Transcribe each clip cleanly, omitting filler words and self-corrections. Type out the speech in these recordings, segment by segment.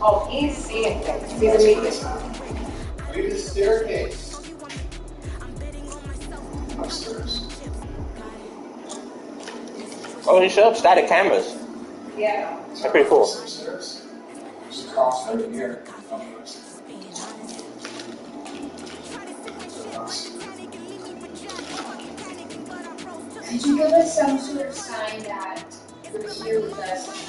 Oh, he's seeing things. He's a medium. Read the staircase. Upstairs. Oh, you should have static cameras. Yeah. That's pretty cool. Upstairs. There's a cross over here. Could you give us some sort of sign that you're here with us?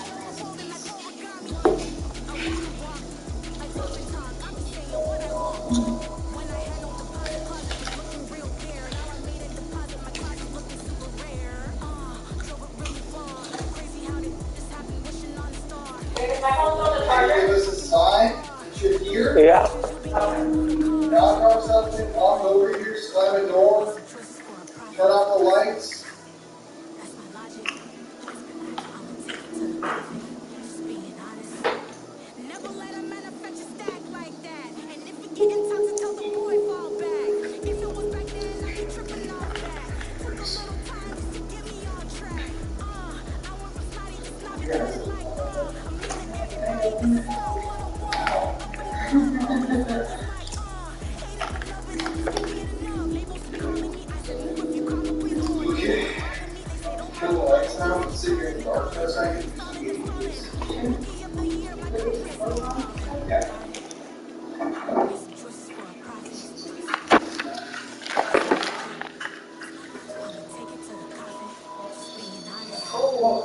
Can you give us a sign that you're here? Yeah. Now drop something off over here, slam a door, turn off the lights. Okay. Turn the lights down, sit here in the dark for a second. Yeah. Whoa.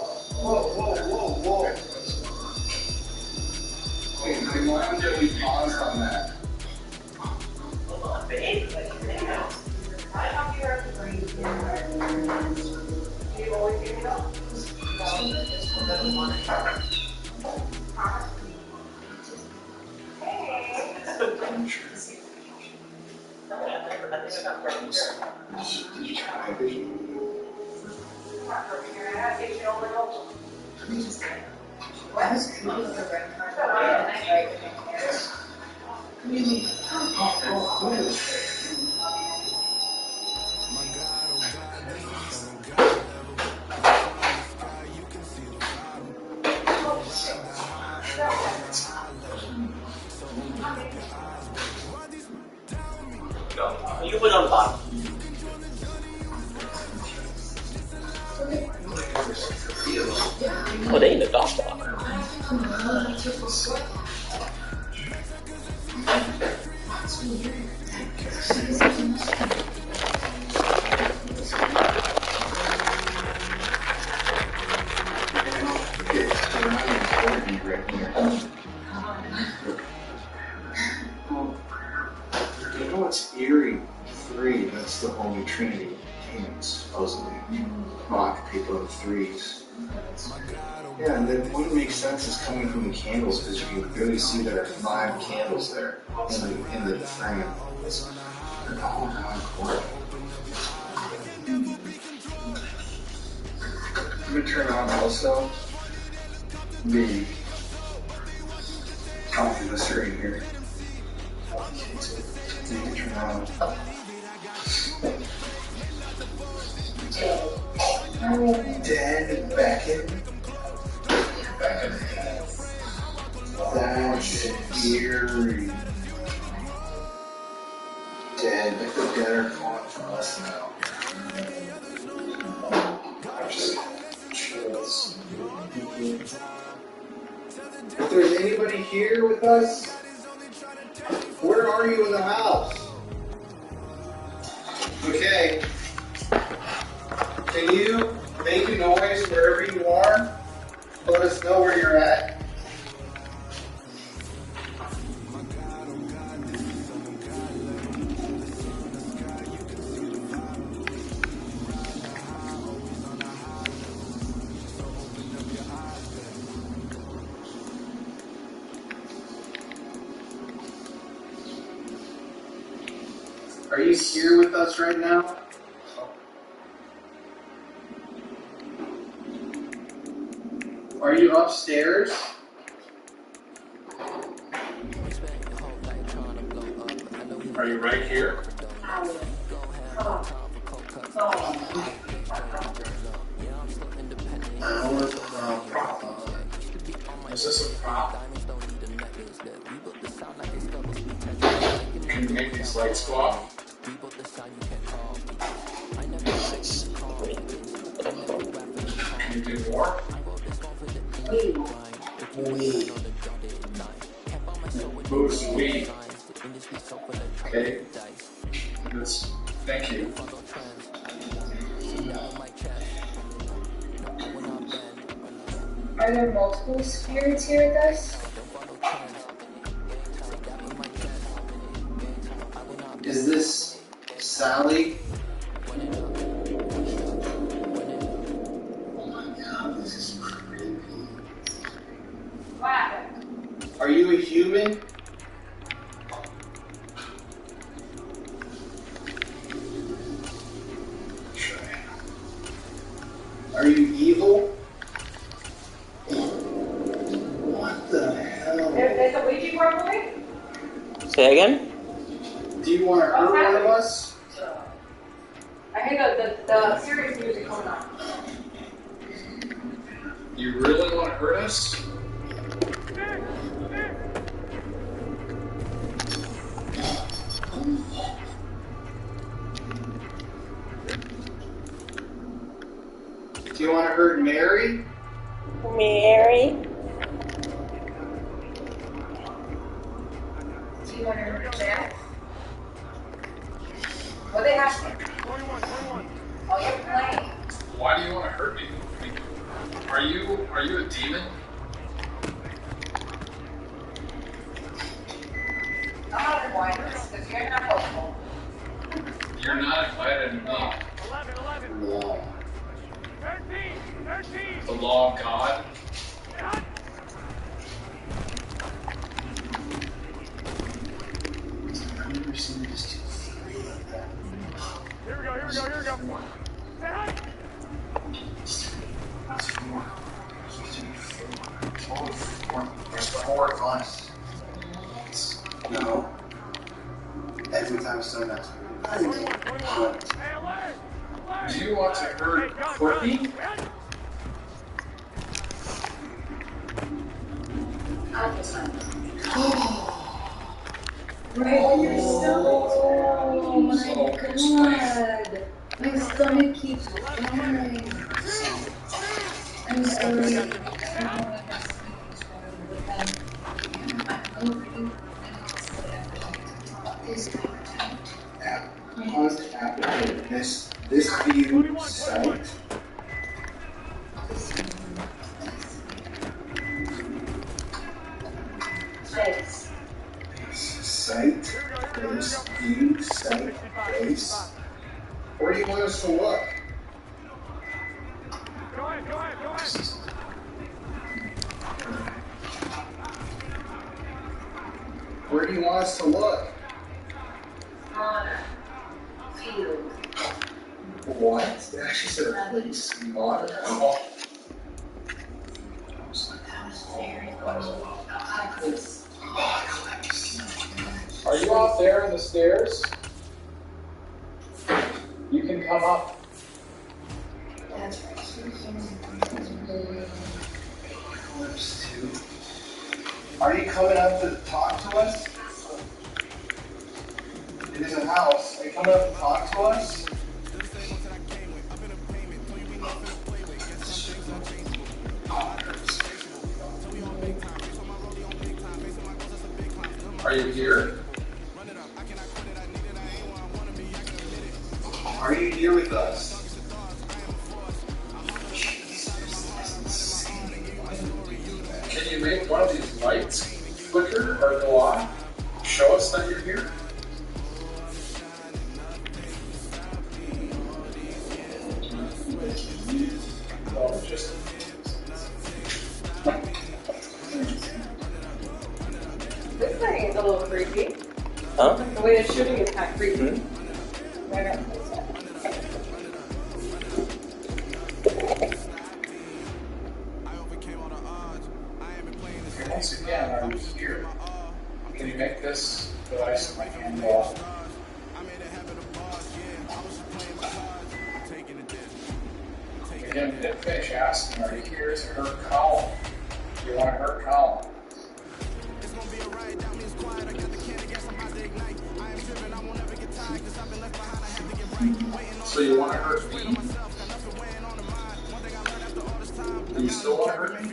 Wait, I mind that we paused on that. Did you try my vision? That was creepy with the red carpet. And I tried to make hair. You can put it on the bottom. Oh, they in the dog spot. You know what's eerie? 3, that's the Holy Trinity demons, supposedly. Mock people in 3s. Yeah, and then what makes sense is coming from the candles, because you can clearly see there are 5 candles there in the frame. They're all in one corner. I'm going to turn on also the coffee lister in here. Turn on. Dead Beckett. That's eerie. Dead. The dead are calling for us now. I'm just chills. If there's anybody here with us, where are you in the house? Okay. Can you make a noise wherever you are? Let us know where you're at. Are you here with us right now? Are you upstairs? Are you right here? Is this a prop? Can you make these lights go off? Can you do more? We. Who's we? Okay. That's, thank you. Are there multiple spirits here with us? Is this Sally? Oh my god, this is creepy. What happened? Are you a human? Are you evil? What the hell? There's a Ouija board for me? Say again? Do you want to hurt one of us? I hear the serious music coming on. You really want to hurt us? Do you want to hurt Mary? Mary? Do you want to hurt Jack? What they have? Oh, you're playing. Why do you want to hurt me? Are you a demon? I'm not invited because you're not helpful. You're not invited to me. Law. 13! The law of God? I've never seen this too free like that. Here we go. Say hi! That's four. Total four. There's four of us. No. Every time someone asks me, 21. Hey, alert! do you want to hurt Courtney? Right on your stomach. Oh my god. My stomach keeps growling. I'm sorry. Constant appetite. This view sight. Face. Sight. This view sight. Face. Where do you want us to look? Go ahead. Where do you want us to look? On field. What? It actually said a place. Modern. Oh. That was very cool. Eclipse. Are you out there in the stairs? You can come up. That's right. Eclipse too. Are you coming up to talk to us? It is a house. Are you coming up to talk to us? Are you here? Are you here with us? Can you make one of these lights flicker or go off? Show us that you're here. Oh, just. This thing is a little creepy. Huh? The way it's shooting is kind of creepy. Right now. Okay, once again, are you here? Can you make this device in my hand go off? Again, we didn't finish asking, are you here to hurt Colin? Do you want to hurt Colin? So you want to hurt me? You still want to hurt me?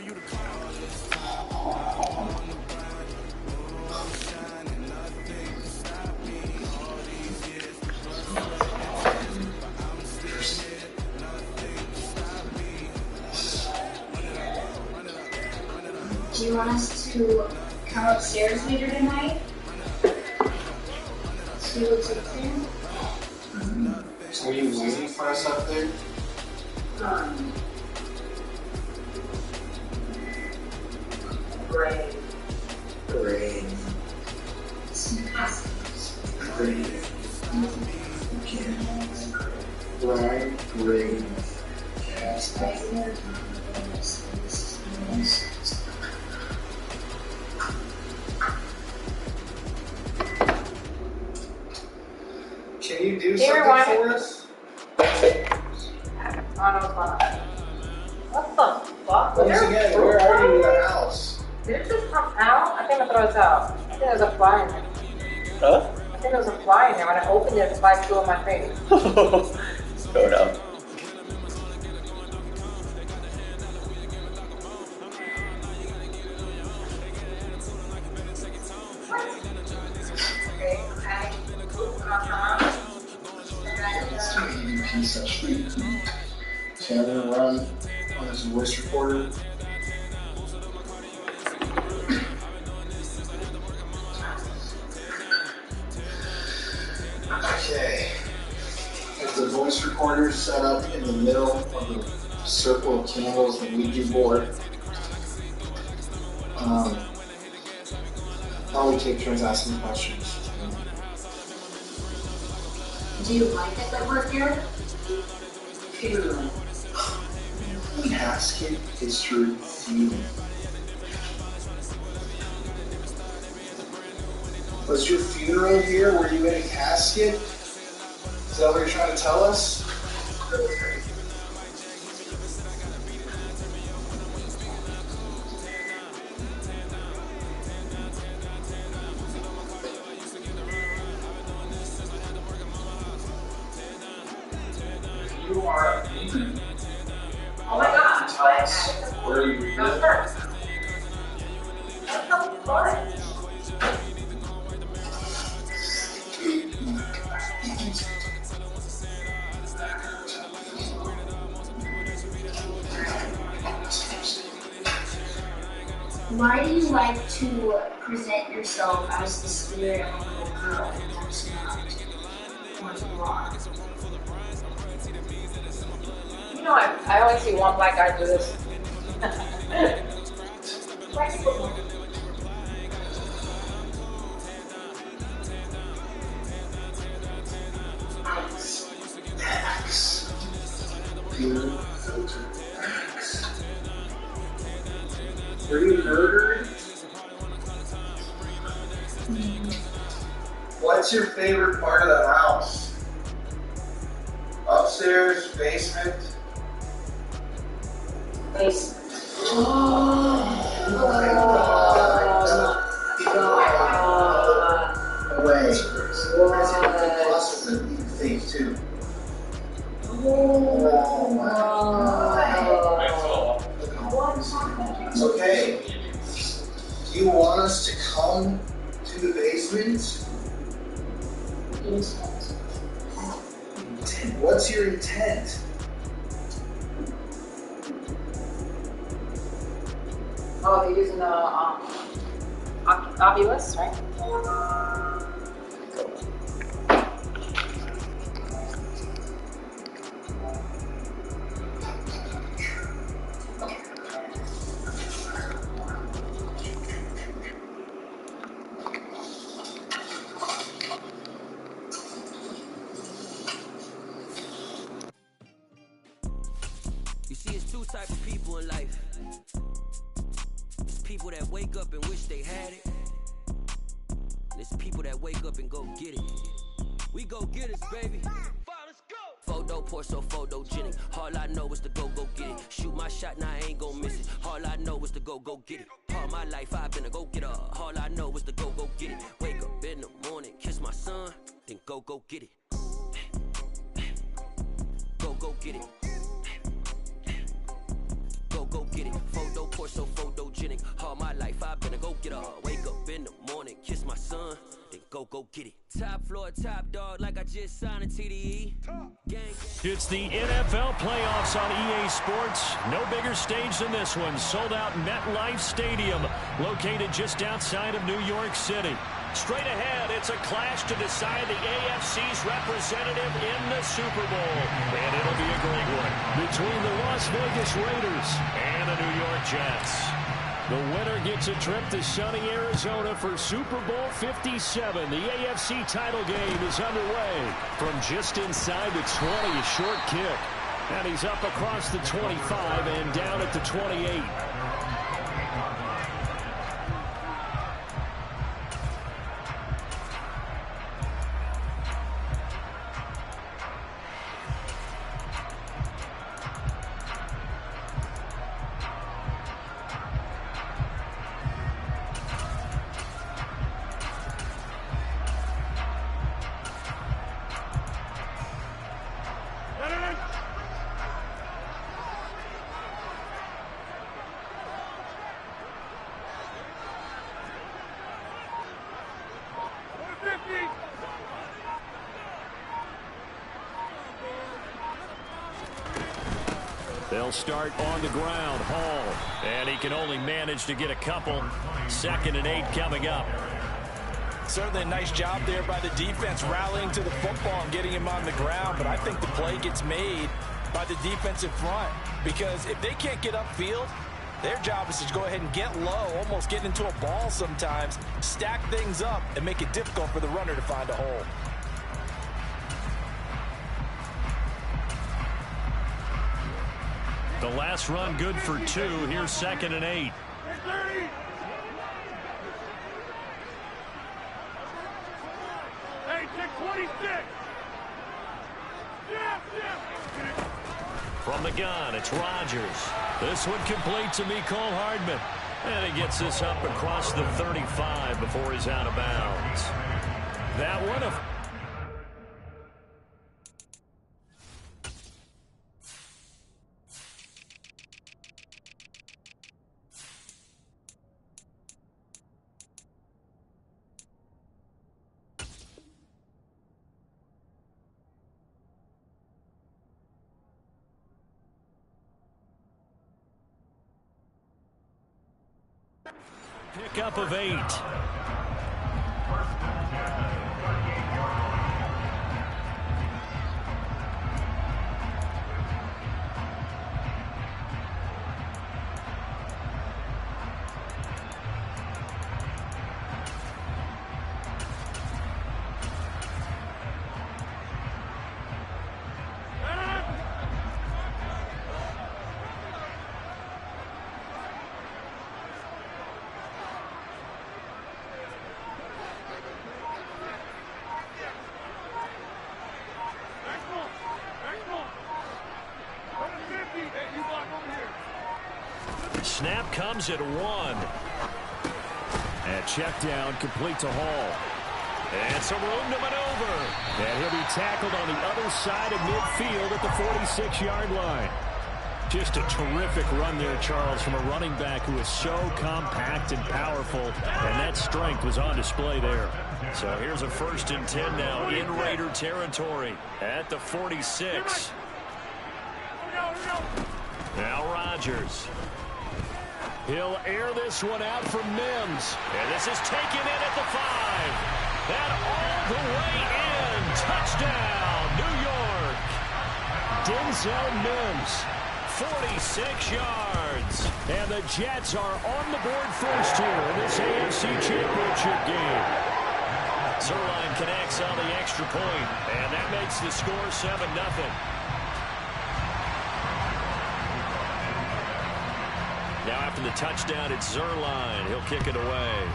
Do you want us to come upstairs later tonight? See what's up there? So are you waiting for us up there? Great. Great. Some costumes. Great. Okay. Right, great. Yes, right here. Can you do Here, something why- for us? Oh, no, it's not. What the fuck? Once again, where are you in the house? Did it just come out? I think I throw it out. I think there's a fly in there. Huh? I think there was a fly in there. When I opened it, the fly flew in my face. Throw it out. Okay, okay. It's an EVP session. So I'm gonna run on this voice recorder. Okay. There's the voice recorder set up in the middle of the circle of candles, the Ouija board. I'll take turns asking questions. Do you like it that we're here? Funeral. Casket is your funeral. Was your funeral here? Were you in a casket? Is that what you're trying to tell us? You are a demon. Oh my god. Tell us where you Go live. first. What the fuck? Why do you like to present yourself as the spirit of a little girl and that's not what you are? You know, I only see one black guy do this. X. Pure filter X. Were you murdered? What's your favorite part of the house? Upstairs, basement? Basement. Away. Plus the thing too. Oh my. Okay. Do you want us to come to the basement? What's your intent? Oh, they're using the Oculus, right? You see, it's two types of people in life. It's people that wake up and wish they had it. And it's people that wake up and go get it. We go get it, baby. Let's go. Photo pour so photogenic. All I know is to go get it. Shoot my shot, now I ain't gon' miss it. All I know is to go get it. All my life I've been a go getter. All I know is to go get it. Wake up in the morning, kiss my son, then go get it. go get it. Top floor, top dog, like I just signed a TDE. It's the NFL playoffs on EA Sports. No bigger stage than this one. Sold out MetLife Stadium, located just outside of New York City. Straight ahead, it's a clash to decide the AFC's representative in the Super Bowl. And it'll be a great one between the Las Vegas Raiders and the New York Jets. The winner gets a trip to sunny Arizona for Super Bowl 57. The AFC title game is underway from just inside the 20, a short kick. And he's up across the 25 and down at the 28. They'll start on the ground. Hall. And he can only manage to get a couple. 2nd and 8 coming up. Certainly a nice job there by the defense rallying to the football and getting him on the ground. But I think the play gets made by the defensive front. Because if they can't get upfield, their job is to go ahead and get low, almost get into a ball sometimes, stack things up, and make it difficult for the runner to find a hole. The last run good for 2. Here's 2nd and 8. Hey, check 26. From the gun, it's Rodgers. This one complete to Mecole Hardman. And he gets this up across the 35 before he's out of bounds. That one of... Pickup of 8. Snap comes at 1. And check down complete to Hall. And some room to maneuver. And he'll be tackled on the other side of midfield at the 46-yard line. Just a terrific run there, Charles, from a running back who is so compact and powerful. And that strength was on display there. So here's a 1st and 10 now in Raider territory at the 46. Now Rodgers. He'll air this one out from Mims. And this is taken in at the 5. And all the way in. Touchdown, New York. Denzel Mims, 46 yards. And the Jets are on the board first here in this AFC Championship game. Zerline connects on the extra point, and that makes the score 7-0. Now after the touchdown, it's Zerline. He'll kick it away.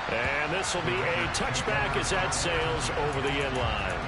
And this will be a touchback as that sails over the end line.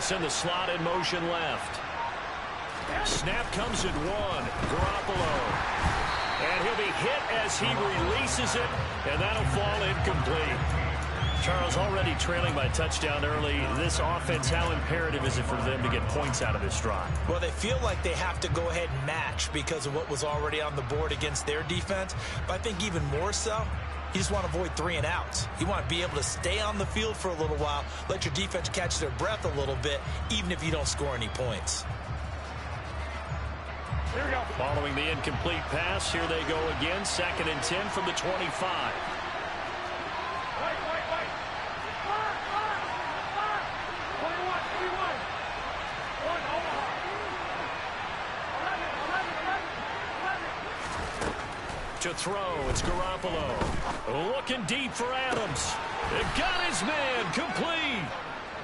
send the slot in motion left. Snap comes at 1. Garoppolo. And he'll be hit as he releases it, and that'll fall incomplete. Charles, already trailing by touchdown early. This offense, how imperative is it for them to get points out of this drive? Well, they feel like they have to go ahead and match because of what was already on the board against their defense. But I think even more so, you just want to avoid 3 and outs. You want to be able to stay on the field for a little while, let your defense catch their breath a little bit, even if you don't score any points. Here we go. Following the incomplete pass, here they go again. 2nd and 10 from the 25. To throw, it's Garoppolo. Looking deep for Adams. It got his man complete.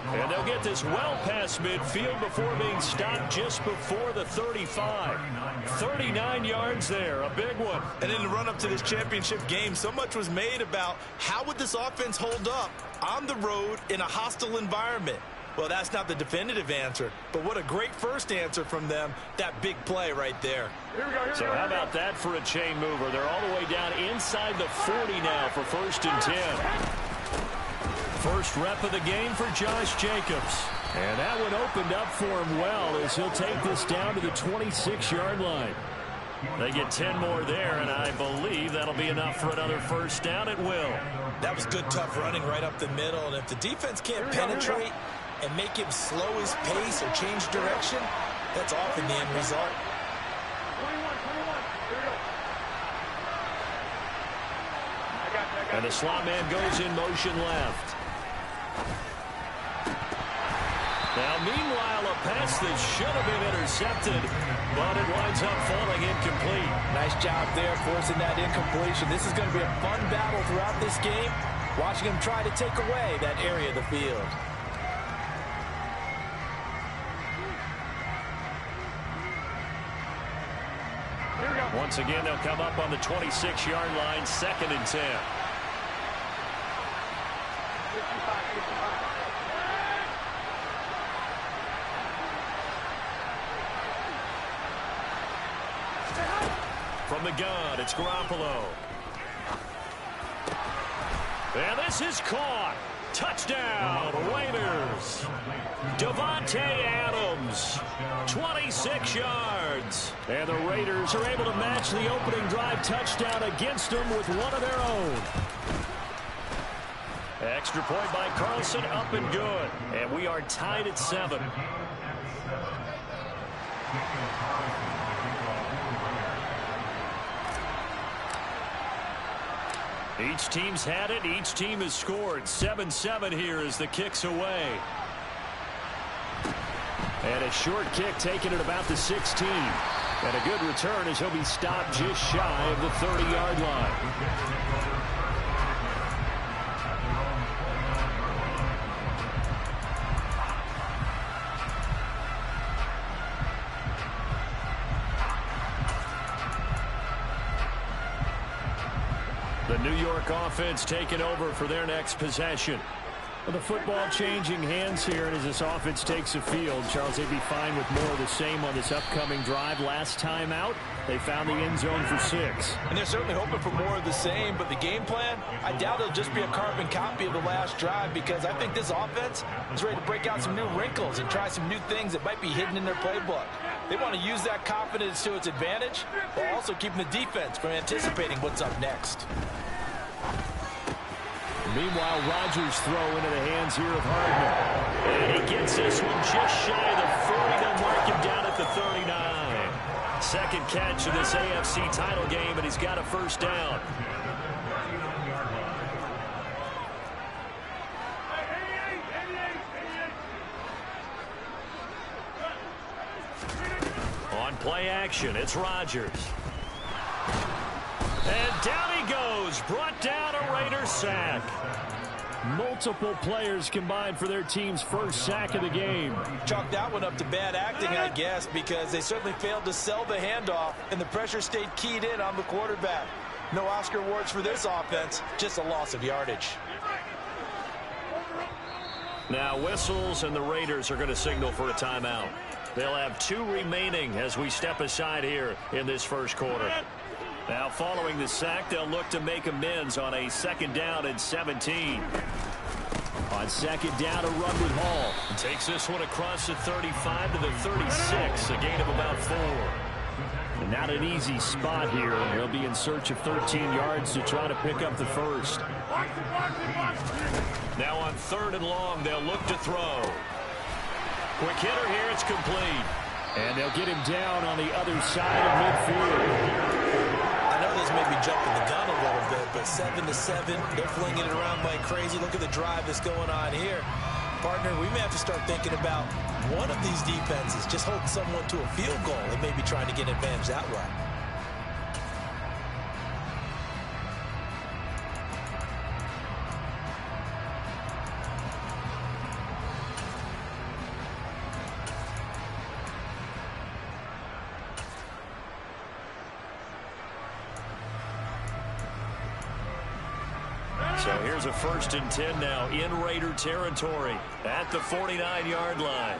And they'll get this well past midfield before being stopped just before the 35. 39 yards there, a big one. And in the run-up to this championship game, so much was made about how would this offense hold up on the road in a hostile environment. Well, that's not the definitive answer, but what a great first answer from them, that big play right there. So how about that for a chain mover? They're all the way down inside the 40 now for 1st and 10. First rep of the game for Josh Jacobs. And that one opened up for him well as he'll take this down to the 26-yard line. They get 10 more there, and I believe that'll be enough for another first down. It will. That was good, tough running right up the middle, and if the defense can't penetrate and make him slow his pace or change direction, that's often the end result. 21. Here we go. And the slot man goes in motion left. Now, meanwhile, a pass that should have been intercepted, but it winds up falling incomplete. Nice job there forcing that incompletion. This is going to be a fun battle throughout this game, watching him try to take away that area of the field. Once again, they'll come up on the 26-yard line, 2nd and 10. From the gun, it's Garoppolo. And this is caught. Touchdown, Raiders. Davante Adams, 26 yards. And the Raiders are able to match the opening drive touchdown against them with one of their own. Extra point by Carlson, up and good. And we are tied at 7. Each team's had it. Each team has scored. 7-7 here as the kick's away. And a short kick taken at about the 16. And a good return as he'll be stopped just shy of the 30-yard line. The New York offense taking over for their next possession. Well, the football changing hands here, and as this offense takes the field, Charles, they'd be fine with more of the same on this upcoming drive. Last time out, they found the end zone for 6. And they're certainly hoping for more of the same, but the game plan, I doubt it'll just be a carbon copy of the last drive, because I think this offense is ready to break out some new wrinkles and try some new things that might be hidden in their playbook. They want to use that confidence to its advantage, while also keeping the defense from anticipating what's up next. Meanwhile, Rodgers throw into the hands here of Hardman. And he gets this one just shy of the 40. They'll mark him down at the 39. Second catch of this AFC title game, and he's got a first down. On play action, it's Rodgers. And down he goes, brought down a Raiders sack. Multiple players combined for their team's first sack of the game. Chalk that one up to bad acting, I guess, because they certainly failed to sell the handoff, and the pressure stayed keyed in on the quarterback. No Oscar awards for this offense, just a loss of yardage. Now whistles, and the Raiders are going to signal for a timeout. They'll have 2 remaining as we step aside here in this first quarter. Now following the sack, they'll look to make amends on a 2nd down and 17. On 2nd down, a run with Hall. Takes this one across the 35 to the 36, a gain of about 4. And not an easy spot here. They'll be in search of 13 yards to try to pick up the first. Now on 3rd and long, they'll look to throw. Quick hitter here, it's complete. And they'll get him down on the other side of midfield. I know this may be jumping the gun a little bit, but 7-7, they're flinging it around like crazy. Look at the drive that's going on here. Partner, we may have to start thinking about one of these defenses just hold someone to a field goal and maybe trying to get an advantage that way. So here's a 1st and 10 now in Raider territory at the 49-yard line.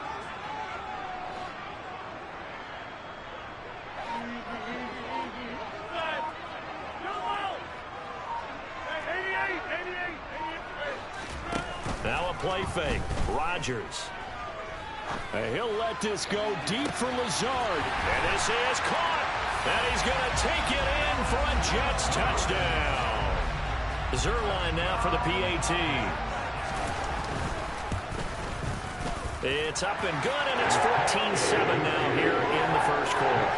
Now a play fake. Rodgers. And he'll let this go deep for Lazard. And this is caught. And he's going to take it in for a Jets touchdown. Zerline now for the PAT. It's up and good, and it's 14-7 now here in the first quarter.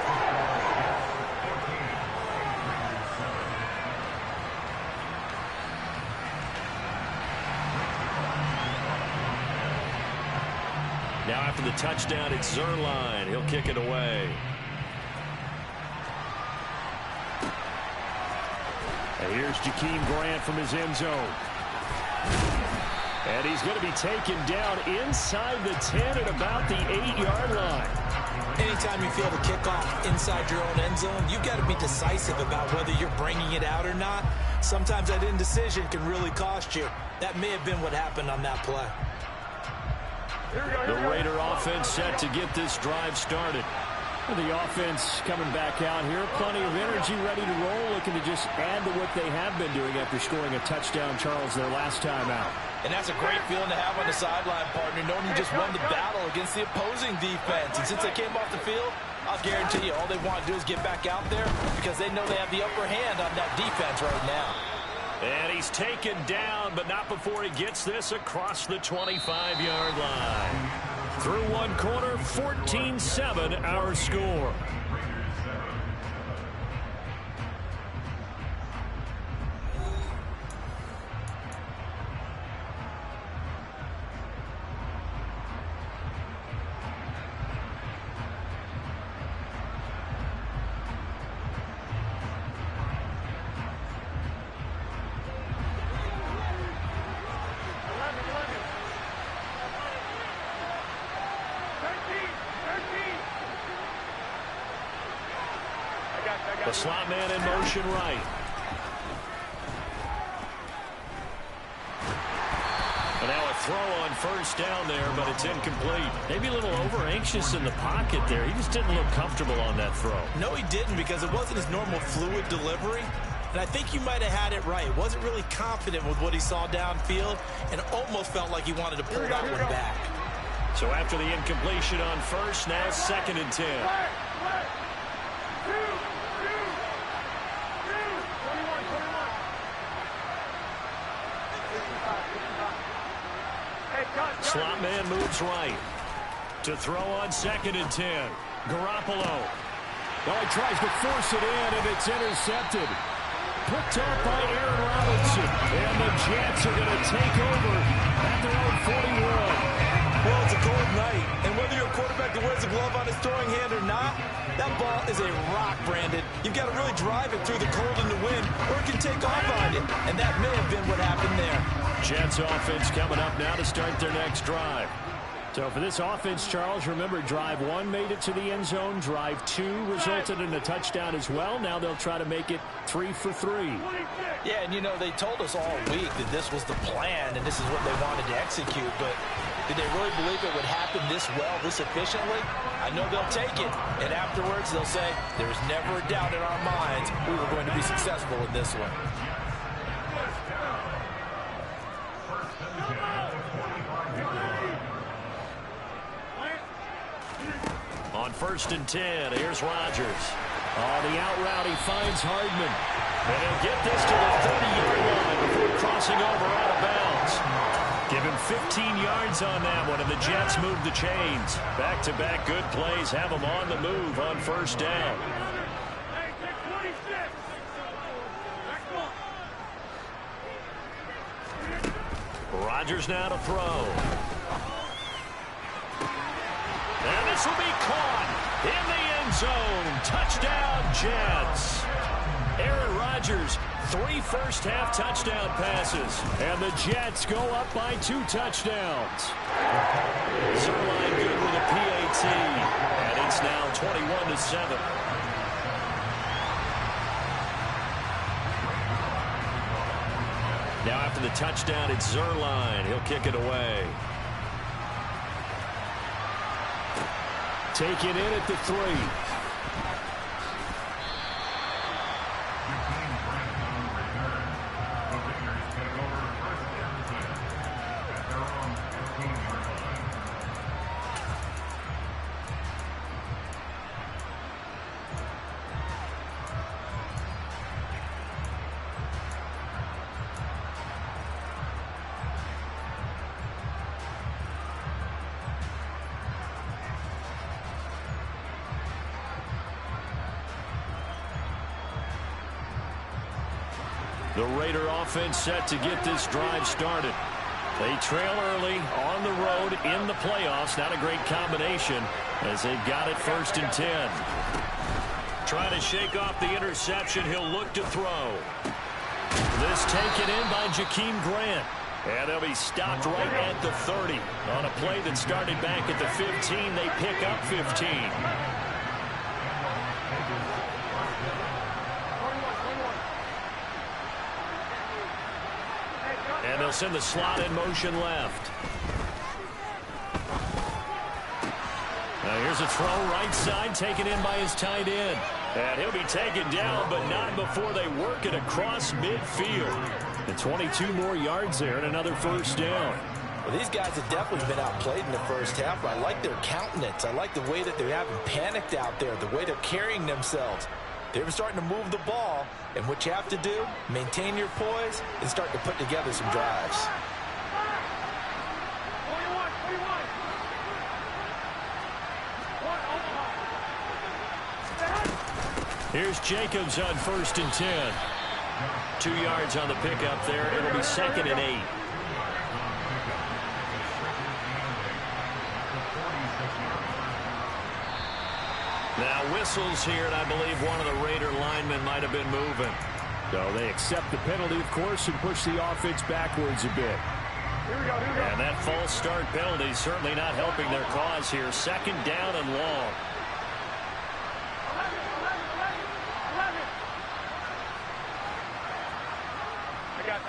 Now after the touchdown, it's Zerline. He'll kick it away. And here's Jakeem Grant from his end zone. And he's going to be taken down inside the 10 at about the 8-yard line. Anytime you feel the kickoff inside your own end zone, you've got to be decisive about whether you're bringing it out or not. Sometimes that indecision can really cost you. That may have been what happened on that play. The Raider offense set to get this drive started. The offense coming back out here. Plenty of energy, ready to roll, looking to just add to what they have been doing after scoring a touchdown, Charles, their last time out. And that's a great feeling to have on the sideline, partner, knowing you just won the battle against the opposing defense. And since they came off the field, I'll guarantee you all they want to do is get back out there because they know they have the upper hand on that defense right now. And he's taken down, but not before he gets this across the 25-yard line. Through one quarter, 14-7 our score. The slot man in motion right. And now a throw on first down there, but it's incomplete. Maybe a little over-anxious in the pocket there. He just didn't look comfortable on that throw. No, he didn't, because it wasn't his normal fluid delivery. And I think you might have had it right. Wasn't really confident with what he saw downfield and almost felt like he wanted to pull that one back. So after the incompletion on first, now 2nd and 10. Slot man moves right. To throw on 2nd and 10. Garoppolo. Oh, he tries to force it in, and it's intercepted. Picked up by Aaron Robinson. And the Jets are going to take over at their own 41. Well, it's a cold night, and whether you're a quarterback that wears a glove on his throwing hand or not, that ball is a rock, Brandon. You've got to really drive it through the cold and the wind, or it can take off on you, and that may have been what happened there. Jets offense coming up now to start their next drive. So for this offense, Charles, remember, drive 1 made it to the end zone. Drive 2 resulted in a touchdown as well. Now they'll try to make it 3 for 3. Yeah, and, you know, they told us all week that this was the plan and this is what they wanted to execute. But did they really believe it would happen this well, this efficiently? I know they'll take it. And afterwards, they'll say, there's never a doubt in our minds we were going to be successful in this one. On 1st and 10, here's Rodgers. On the out route, he finds Hardman. And he'll get this to the 30-yard line before crossing over out of bounds. Give him 15 yards on that one, and the Jets move the chains. Back-to-back good plays have them on the move on 1st down. Rodgers now to throw. And this will be caught in the end zone. Touchdown, Jets. Aaron Rodgers, 3 first-half touchdown passes. And the Jets go up by 2 touchdowns. Zerline good with a PAT. And it's now 21-7. Now after the touchdown, it's Zerline. He'll kick it away. Taken in at the 3. The Raider offense set to get this drive started. They trail early on the road in the playoffs. Not a great combination as they've got it 1st and 10. Trying to shake off the interception. He'll look to throw. This taken in by Jakeem Grant. And they'll be stopped right at the 30. On a play that started back at the 15, they pick up 15. And they'll send the slot in motion left. Now here's a throw right side taken in by his tight end. And he'll be taken down, but not before they work it across midfield. And 22 more yards there and another 1st down. Well, these guys have definitely been outplayed in the 1st half, but I like their countenance. I like the way that they haven't panicked out there, the way they're carrying themselves. They're starting to move the ball, and what you have to do, maintain your poise and start to put together some drives. Here's Jacobs on 1st and 10. 2 yards on the pickup there. It'll be 2nd and 8. Now whistles here, and I believe one of the Raider linemen might have been moving. So they accept the penalty, of course, and push the offense backwards a bit. And that false start penalty certainly not helping their cause here. 2nd down and long.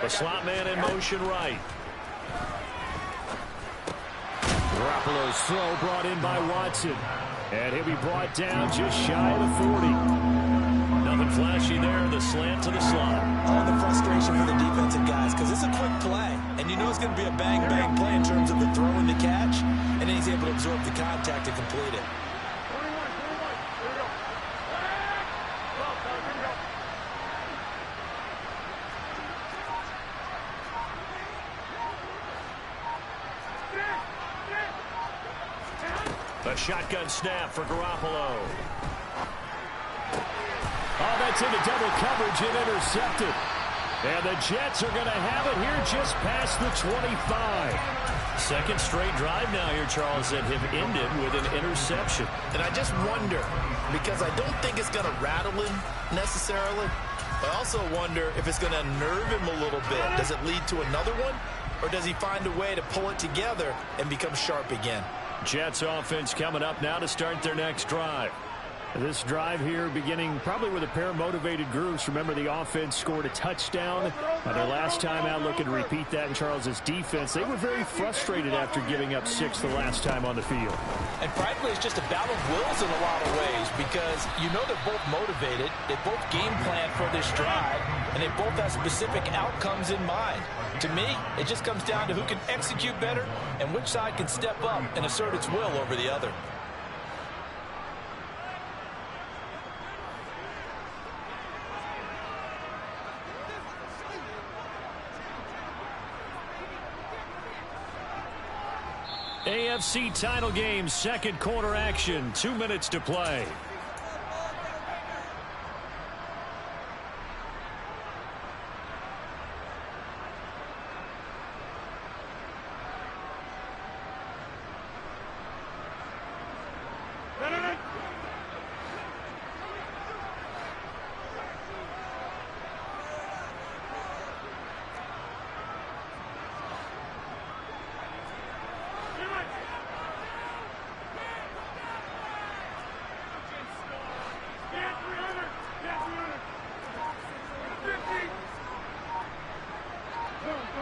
The slot man in motion right. Garoppolo's throw brought in by Watson. And he'll be brought down just shy of the 40. Nothing flashy there. The slant to the slot. Oh, the frustration for the defensive guys, because it's a quick play. And you know it's going to be a bang-bang play in terms of the throw and the catch. And then he's able to absorb the contact to complete it. A shotgun snap for Garoppolo. Oh, that's into double coverage and intercepted. And the Jets are going to have it here just past the 25. 2nd straight drive now here, Charles, that have ended with an interception. And I just wonder, because I don't think it's going to rattle him necessarily. I also wonder if it's going to unnerve him a little bit. Does it lead to another one? Or does he find a way to pull it together and become sharp again? Jets offense coming up now to start their next drive. This drive here beginning probably with a pair of motivated groups. Remember, the offense scored a touchdown their last time out. Looking to repeat that in Charles's defense. They were very frustrated after giving up 6 the last time on the field. And frankly, it's just a battle of wills in a lot of ways because you know they're both motivated. They both game plan for this drive, and they both have specific outcomes in mind. To me, it just comes down to who can execute better and which side can step up and assert its will over the other. AFC title game, second quarter action, 2 minutes to play.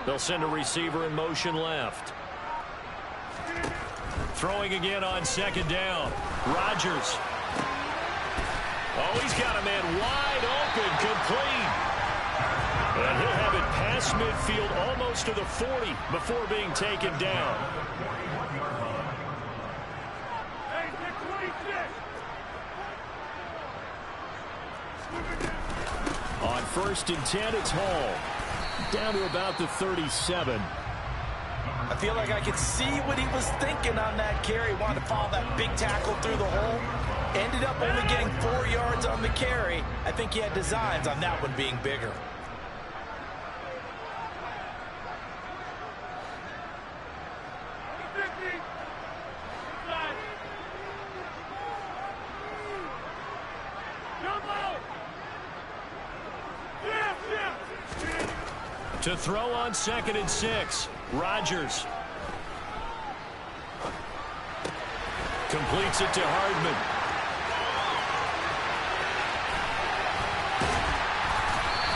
They'll send a receiver in motion left. Throwing again on second down. Rodgers. Oh, he's got a man wide open, complete. And he'll have it past midfield almost to the 40 before being taken down. On 1st and 10, it's Hall. Down to about the 37. I feel like I could see what he was thinking on that carry. Wanted to follow that big tackle through the hole. Ended up only getting 4 yards on the carry. I think he had designs on that one being bigger. To throw on 2nd and 6. Rodgers. Completes it to Hardman.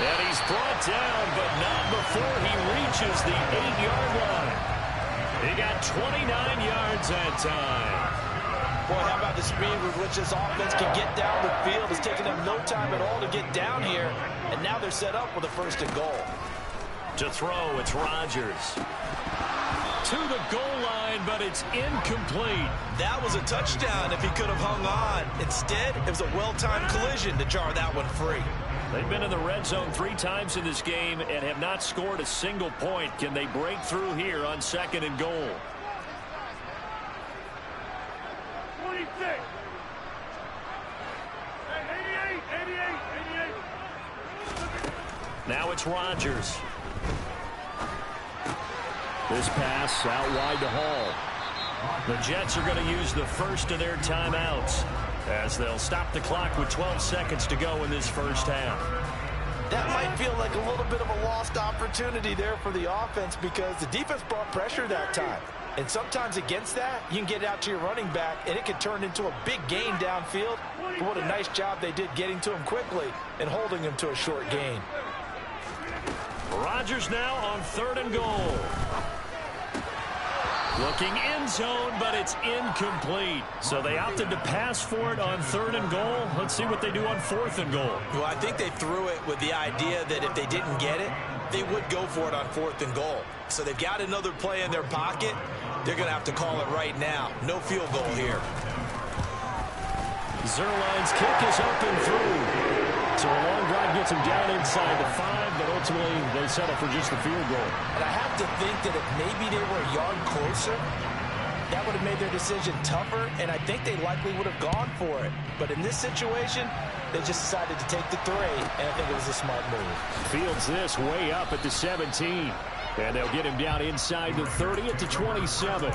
And he's brought down, but not before he reaches the 8-yard line. He got 29 yards that time. Boy, how about the speed with which this offense can get down the field? It's taken them no time at all to get down here, and now they're set up with a 1st and goal. To throw, it's Rodgers. To the goal line, but it's incomplete. That was a touchdown if he could have hung on. Instead, it was a well-timed collision to jar that one free. They've been in the red zone 3 times in this game and have not scored a single point. Can they break through here on 2nd and goal? 26. 88. Now it's Rodgers. This pass out wide to Hall. The Jets are going to use the first of their timeouts as they'll stop the clock with 12 seconds to go in this first half. That might feel like a little bit of a lost opportunity there for the offense because the defense brought pressure that time. And sometimes against that, you can get it out to your running back, and it can turn into a big gain downfield. But what a nice job they did getting to him quickly and holding him to a short gain. Rodgers now on 3rd and goal. Looking end zone, but it's incomplete. So they opted to pass for it on 3rd and goal. Let's see what they do on 4th and goal. Well, I think they threw it with the idea that if they didn't get it, they would go for it on 4th and goal. So they've got another play in their pocket. They're going to have to call it right now. No field goal here. Zerline's kick is up and through. So a long drive gets him down inside the 5, but ultimately they settle for just the field goal. And I have to think that if maybe they were a yard closer, that would have made their decision tougher, and I think they likely would have gone for it. But in this situation, they just decided to take the 3, and I think it was a smart move. Fields this way up at the 17. And they'll get him down inside the 30 at the 27.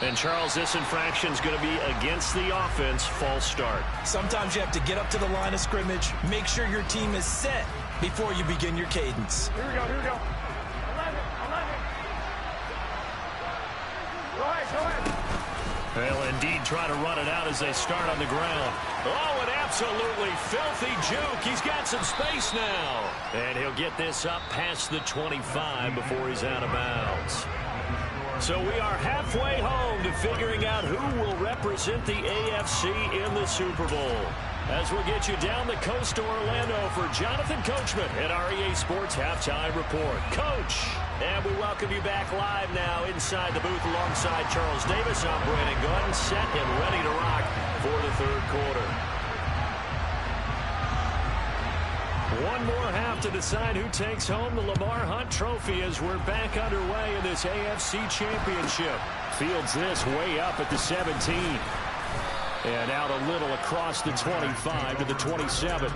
And, Charles, this infraction is going to be against the offense, false start. Sometimes you have to get up to the line of scrimmage, make sure your team is set before you begin your cadence. Here we go, here we go. 11. Go ahead. They'll indeed try to run it out as they start on the ground. Oh, an absolutely filthy juke. He's got some space now. And he'll get this up past the 25 before he's out of bounds. So we are halfway home to figuring out who will represent the AFC in the Super Bowl. As we'll get you down the coast to Orlando for Jonathan Coachman at our EA Sports Halftime Report. Coach, and we welcome you back live now inside the booth alongside Charles Davis. I'm Brandon Gunn, set and ready to rock for the third quarter. One more half to decide who takes home the Lamar Hunt Trophy as we're back underway in this AFC Championship. Fields this way up at the 17. And out a little across the 25 to the 27.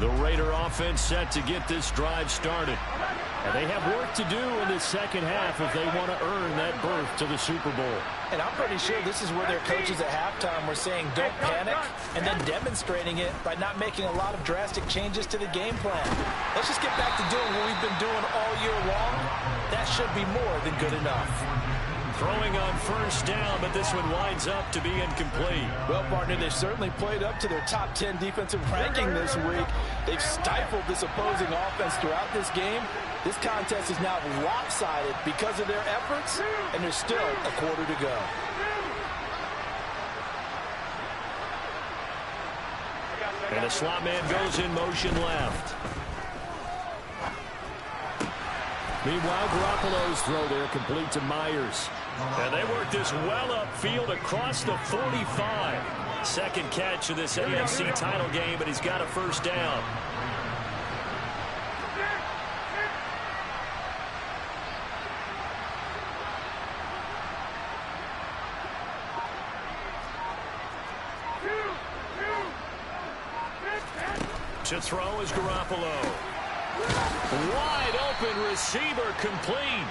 The Raider offense set to get this drive started. And they have work to do in the second half if they want to earn that berth to the Super Bowl. And I'm pretty sure this is where their coaches at halftime were saying don't panic, and then demonstrating it by not making a lot of drastic changes to the game plan. Let's just get back to doing what we've been doing all year long. That should be more than good enough. Throwing on first down, but this one winds up to be incomplete. Well, partner, they've certainly played up to their top 10 defensive ranking this week. They've stifled this opposing offense throughout this game. This contest is now lopsided because of their efforts, and there's still a quarter to go. And the slot man goes in motion left. Meanwhile, Garoppolo's throw there complete to Myers. And they work this well upfield across the 45. Second catch of this AFC title game, but he's got a first down. To throw is Garoppolo. Wide open receiver complete.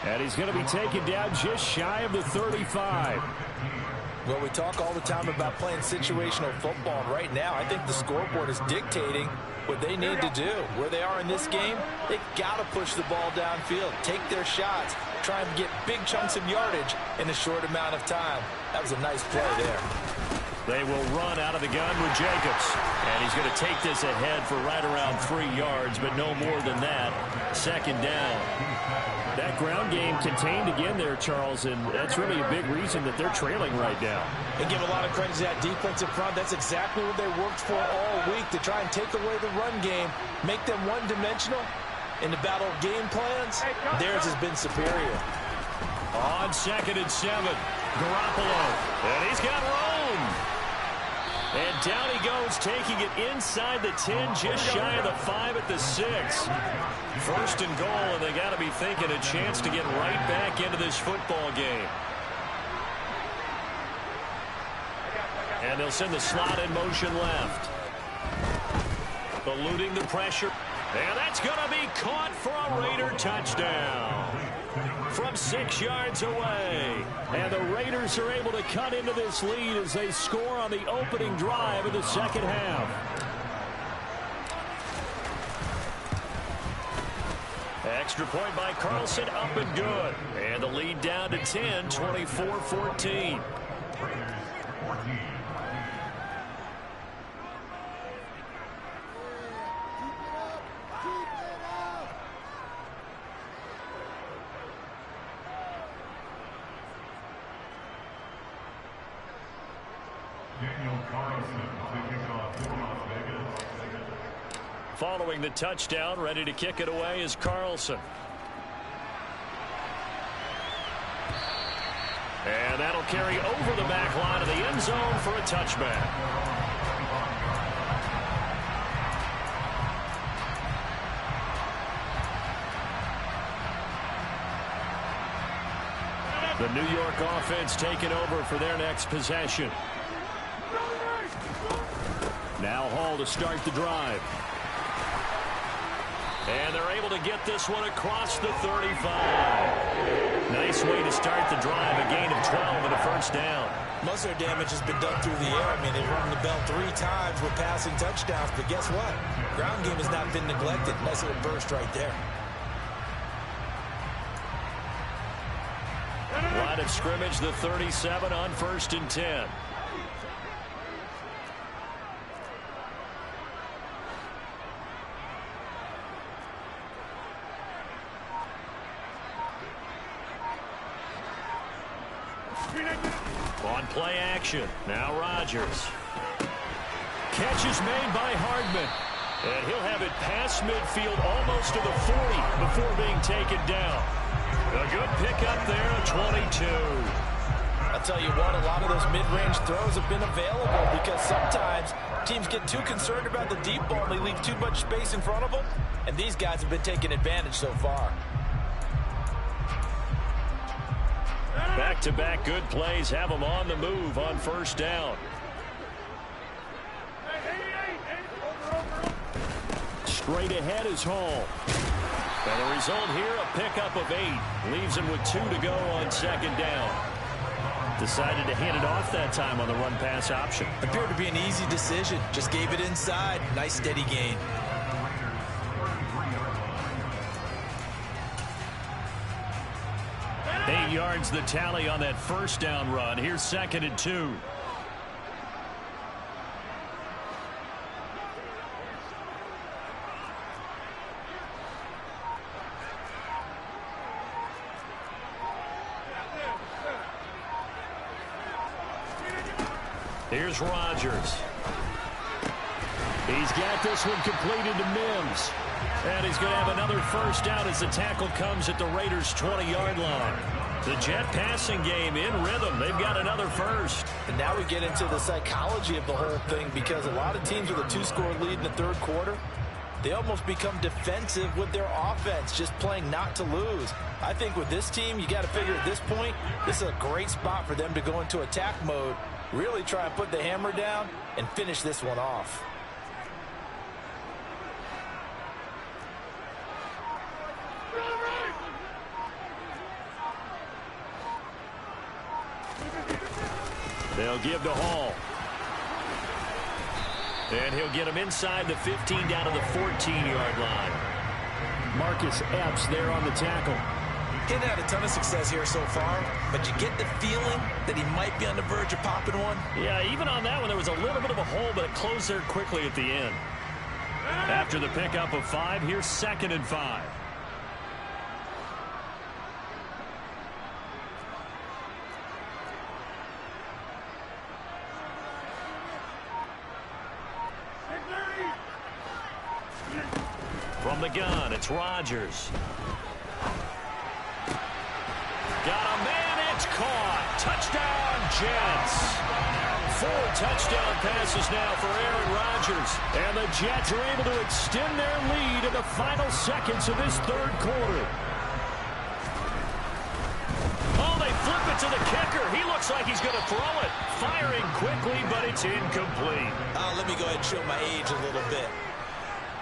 And he's going to be taken down just shy of the 35. Well, we talk all the time about playing situational football. And right now, I think the scoreboard is dictating what they need to do. Where they are in this game, they've got to push the ball downfield, take their shots, try and get big chunks of yardage in a short amount of time. That was a nice play there. They will run out of the gun with Jacobs. And he's going to take this ahead for right around 3 yards, but no more than that. Second down. That ground game contained again there, Charles, and that's really a big reason that they're trailing right now. And give a lot of credit to that defensive front. That's exactly what they worked for all week, to try and take away the run game, make them one-dimensional. In the battle of game plans, theirs has been superior. On 2nd and 7, Garoppolo. And he's got room. And down he goes, taking it inside the 10, just shy of the 5 at the 6. First and goal, and they got to be thinking a chance to get right back into this football game. And they'll send the slot in motion left. Eluding the pressure. And that's going to be caught for a Raider touchdown. From 6 yards away. And the Raiders are able to cut into this lead as they score on the opening drive of the second half. Extra point by Carlson, up and good. And the lead down to 10, 24-14. Following the touchdown, ready to kick it away is Carlson. And that'll carry over the back line of the end zone for a touchback. The New York offense taking over for their next possession. Now Hall to start the drive. And they're able to get this one across the 35. Nice way to start the drive. A gain of 12 and a first down. Most of their damage has been done through the air. I mean, they've rung the bell 3 times with passing touchdowns. But guess what? Ground game has not been neglected. Nice little burst right there. Line of scrimmage, the 37 on 1st and 10. On play action. Now Rodgers. Catch is made by Hardman. And he'll have it past midfield almost to the 40 before being taken down. A good pickup there at 22. I'll tell you what, a lot of those mid-range throws have been available because sometimes teams get too concerned about the deep ball and they leave too much space in front of them. And these guys have been taking advantage so far. Back-to-back good plays have them on the move on 1st down. Straight ahead is Hall. And the result here, a pickup of 8. Leaves him with 2 to go on 2nd down. Decided to hand it off that time on the run-pass option. Appeared to be an easy decision. Just gave it inside. Nice steady gain. Eight yards the tally on that 1st down run. Here's 2nd and 2. Here's Rodgers. He's got this one completed to Mims. And he's going to have another 1st down as the tackle comes at the Raiders' 20-yard line. The Jet passing game in rhythm. They've got another 1st. And now we get into the psychology of the whole thing because a lot of teams with a 2-score lead in the 3rd quarter, they almost become defensive with their offense, just playing not to lose. I think with this team, you got to figure at this point, this is a great spot for them to go into attack mode, really try and put the hammer down and finish this one off. They'll give to Hall. And he'll get him inside the 15 down to the 14-yard line. Marcus Epps there on the tackle. He hasn't had a ton of success here so far, but you get the feeling that he might be on the verge of popping one. Yeah, even on that one, there was a little bit of a hole, but it closed there quickly at the end. After the pickup of 5, here's 2nd and 5. From the gun, it's Rodgers. Got a man, it's caught. Touchdown, Jets. 4 touchdown passes now for Aaron Rodgers. And the Jets are able to extend their lead in the final seconds of this 3rd quarter. Oh, they flip it to the kicker. He looks like he's going to throw it. Firing quickly, but it's incomplete. Let me go ahead and show my age a little bit.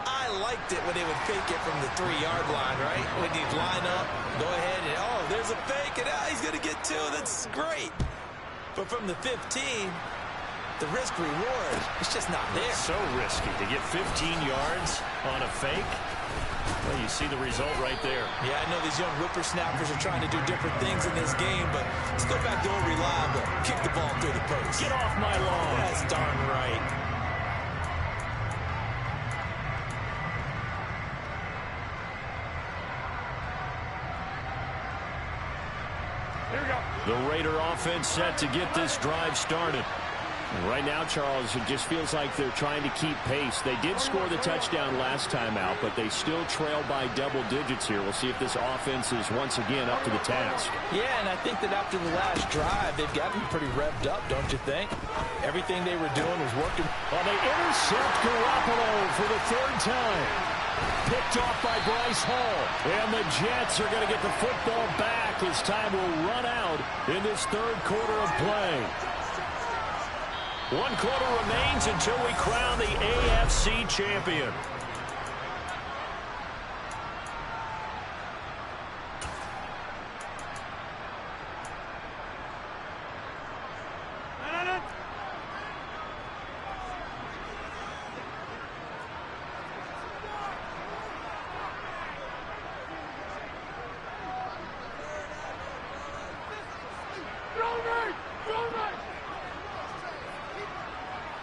I liked it when they would fake it from the 3-yard line, right? When you'd line up, go ahead and, oh, there's a fake, and he's going to get 2. That's great. But from the 15, the risk reward, it's just not there. It's so risky to get 15 yards on a fake. Well, you see the result right there. Yeah, I know these young whippersnappers are trying to do different things in this game, but let's go back to old reliable. Kick the ball through the post. Get off my lawn. That's darn right. The Raider offense set to get this drive started. And right now, Charles, it just feels like they're trying to keep pace. They did score the touchdown last time out, but they still trail by double digits here. We'll see if this offense is once again up to the task. Yeah, and I think that after the last drive, they've gotten pretty revved up, don't you think? Everything they were doing was working. Well, they intercept Garoppolo for the 3rd time. Picked off by Bryce Hall. And the Jets are going to get the football back His time will run out in this third quarter of play. 1 quarter remains until we crown the AFC champion.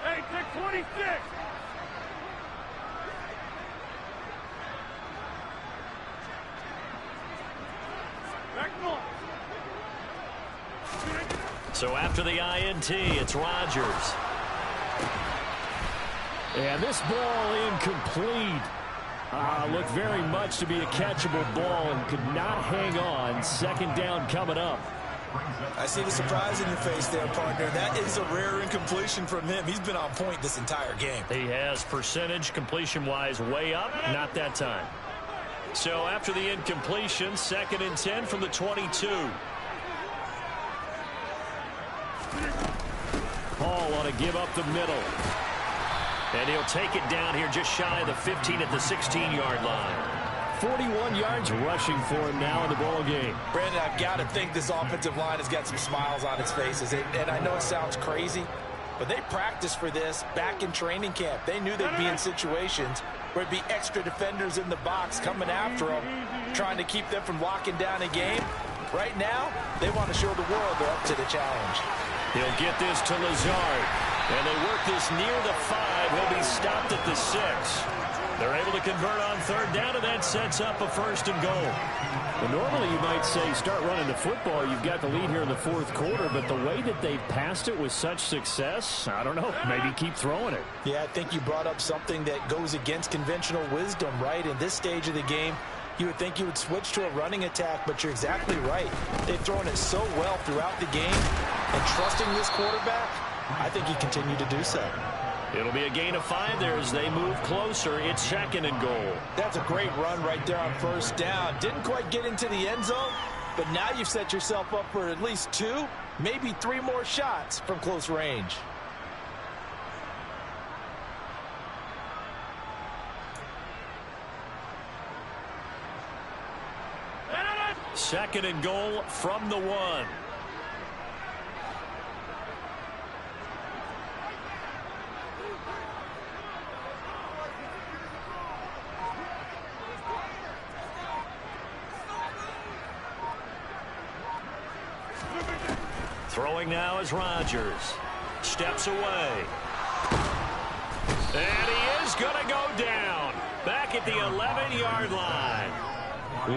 Hey, take 26! So after the INT, it's Rodgers. And this ball incomplete. Looked very much to be a catchable ball and could not hang on. Second down coming up. I see the surprise in your face there, partner. That is a rare incompletion from him. He's been on point this entire game. He has percentage completion-wise way up. Not that time. So after the incompletion, 2nd and 10 from the 22. Paul want to give up the middle. And he'll take it down here just shy of the 15 at the 16-yard line. 41 yards rushing for him now in the ball game. Brandon, I've got to think this offensive line has got some smiles on its faces. And I know it sounds crazy, but they practiced for this back in training camp. They knew they'd be in situations where it'd be extra defenders in the box coming after them, trying to keep them from locking down a game. Right now, they want to show the world they're up to the challenge. He'll get this to Lazard. And they work this near the 5. He'll be stopped at the 6. They're able to convert on 3rd down, and that sets up a 1st and goal. Well, normally you might say start running the football. You've got the lead here in the 4th quarter, but the way that they've passed it with such success, I don't know, maybe keep throwing it. Yeah, I think you brought up something that goes against conventional wisdom, right? In this stage of the game, you would think you would switch to a running attack, but you're exactly right. They've thrown it so well throughout the game, and trusting this quarterback, I think he continued to do so. It'll be a gain of 5 there as they move closer. It's 2nd and goal. That's a great run right there on 1st down. Didn't quite get into the end zone, but now you've set yourself up for at least 2, maybe 3 more shots from close range. Second and goal from the 1. Throwing now is Rodgers. Steps away. And he is going to go down. Back at the 11-yard line.